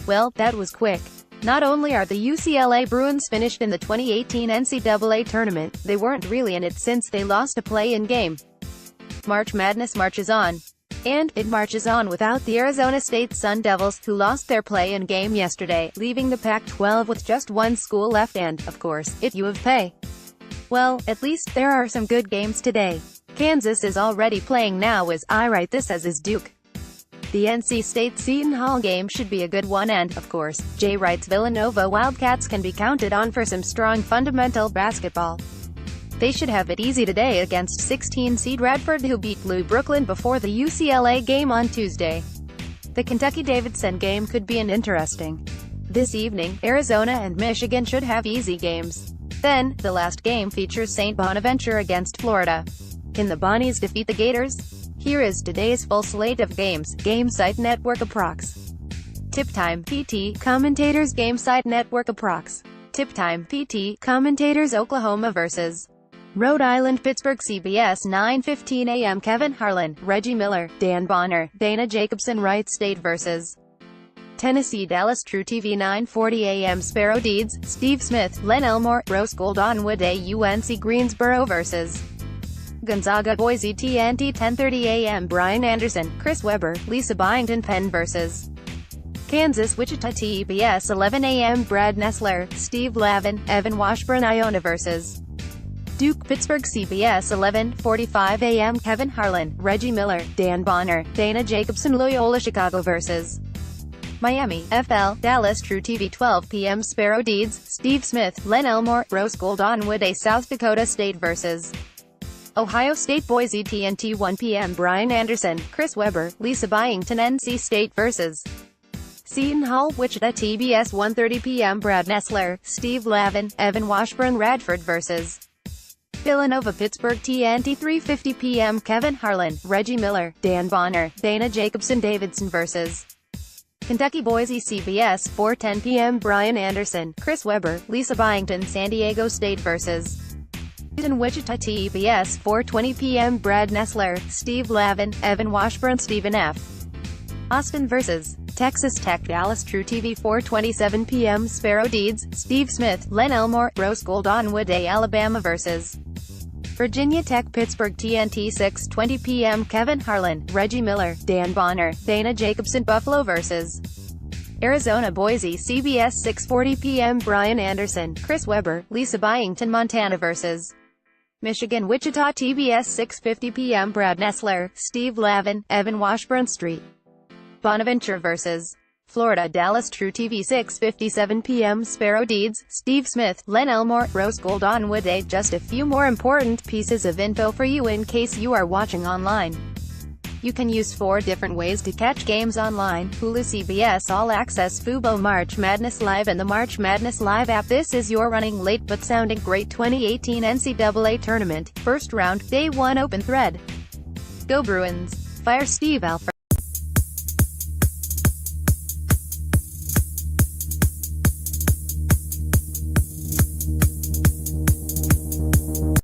Well, that was quick. Not only are the UCLA Bruins finished in the 2018 NCAA Tournament, they weren't really in it since they lost a play-in game. March Madness marches on. And it marches on without the Arizona State Sun Devils, who lost their play-in game yesterday, leaving the Pac-12 with just one school left and, of course, it U of P. Well, at least there are some good games today. Kansas is already playing now as I write this as is Duke. The NC State Seton Hall game should be a good one and, of course, Jay writes Villanova Wildcats can be counted on for some strong fundamental basketball. They should have it easy today against 16-seed Radford, who beat Blue Brooklyn before the UCLA game on Tuesday. The Kentucky-Davidson game could be an interesting. This evening, Arizona and Michigan should have easy games. Then, the last game features St. Bonaventure against Florida. Can the Bonnies defeat the Gators? Here is today's full slate of games. Game Site Network Approx. Tip Time PT Commentators. Game Site Network Approx. Tip Time PT Commentators. Oklahoma vs. Rhode Island. Pittsburgh. CBS 9:15 a.m. Kevin Harlan, Reggie Miller, Dan Bonner, Dana Jacobson. Wright State vs. Tennessee. Dallas. True TV 9:40 a.m. Sparrow Deeds, Steve Smith, Len Elmore, Rose Gold on Woodday. UNC Greensboro vs. Gonzaga. Boise. TNT 10:30 a.m. Brian Anderson, Chris Webber, Lisa Byington. Penn vs. Kansas. Wichita. TBS 11 a.m. Brad Nessler, Steve Lavin, Evan Washburn. Iona vs. Duke. Pittsburgh. CBS 11:45 a.m. Kevin Harlan, Reggie Miller, Dan Bonner, Dana Jacobson. Loyola Chicago vs. Miami. FL. Dallas. True TV 12 p.m. Sparrow Deeds, Steve Smith, Len Elmore, Rose Gold on Woodday. South Dakota State vs. Ohio State. Boise. TNT 1 p.m. Brian Anderson, Chris Webber, Lisa Byington. NC State vs. Seton Hall. Wichita. TBS 1:30 p.m. Brad Nessler, Steve Lavin, Evan Washburn. Radford vs. Villanova. Pittsburgh. TNT 3:50 p.m. Kevin Harlan, Reggie Miller, Dan Bonner, Dana Jacobson. Davidson vs. Kentucky. Boise. CBS 4:10 p.m. Brian Anderson, Chris Webber, Lisa Byington. San Diego State vs. In Wichita. TBS 4:20 p.m. Brad Nessler, Steve Lavin, Evan Washburn. Stephen F. Austin vs. Texas Tech. Dallas. True TV 4:27 p.m. Sparrow Deeds, Steve Smith, Len Elmore, Rose Gold on Woodday. Alabama vs. Virginia Tech. Pittsburgh. TNT 6:20 p.m. Kevin Harlan, Reggie Miller, Dan Bonner, Dana Jacobson. Buffalo vs. Arizona. Boise. CBS 6:40 p.m. Brian Anderson, Chris Webber, Lisa Byington. Montana vs. Michigan. Wichita. TBS 6:50 p.m. Brad Nessler, Steve Lavin, Evan Washburn. Street. Bonaventure vs. Florida. Dallas. True TV 6:57 p.m. Sparrow Deeds, Steve Smith, Len Elmore, Rose Gold on Woodday. Just a few more important pieces of info for you in case you are watching online. You can use 4 different ways to catch games online: Hulu, CBS All Access, Fubo, March Madness Live, and the March Madness Live app. This is your running late but sounding great 2018 NCAA Tournament, first round, day 1 open thread. Go Bruins! Fire Steve Alford.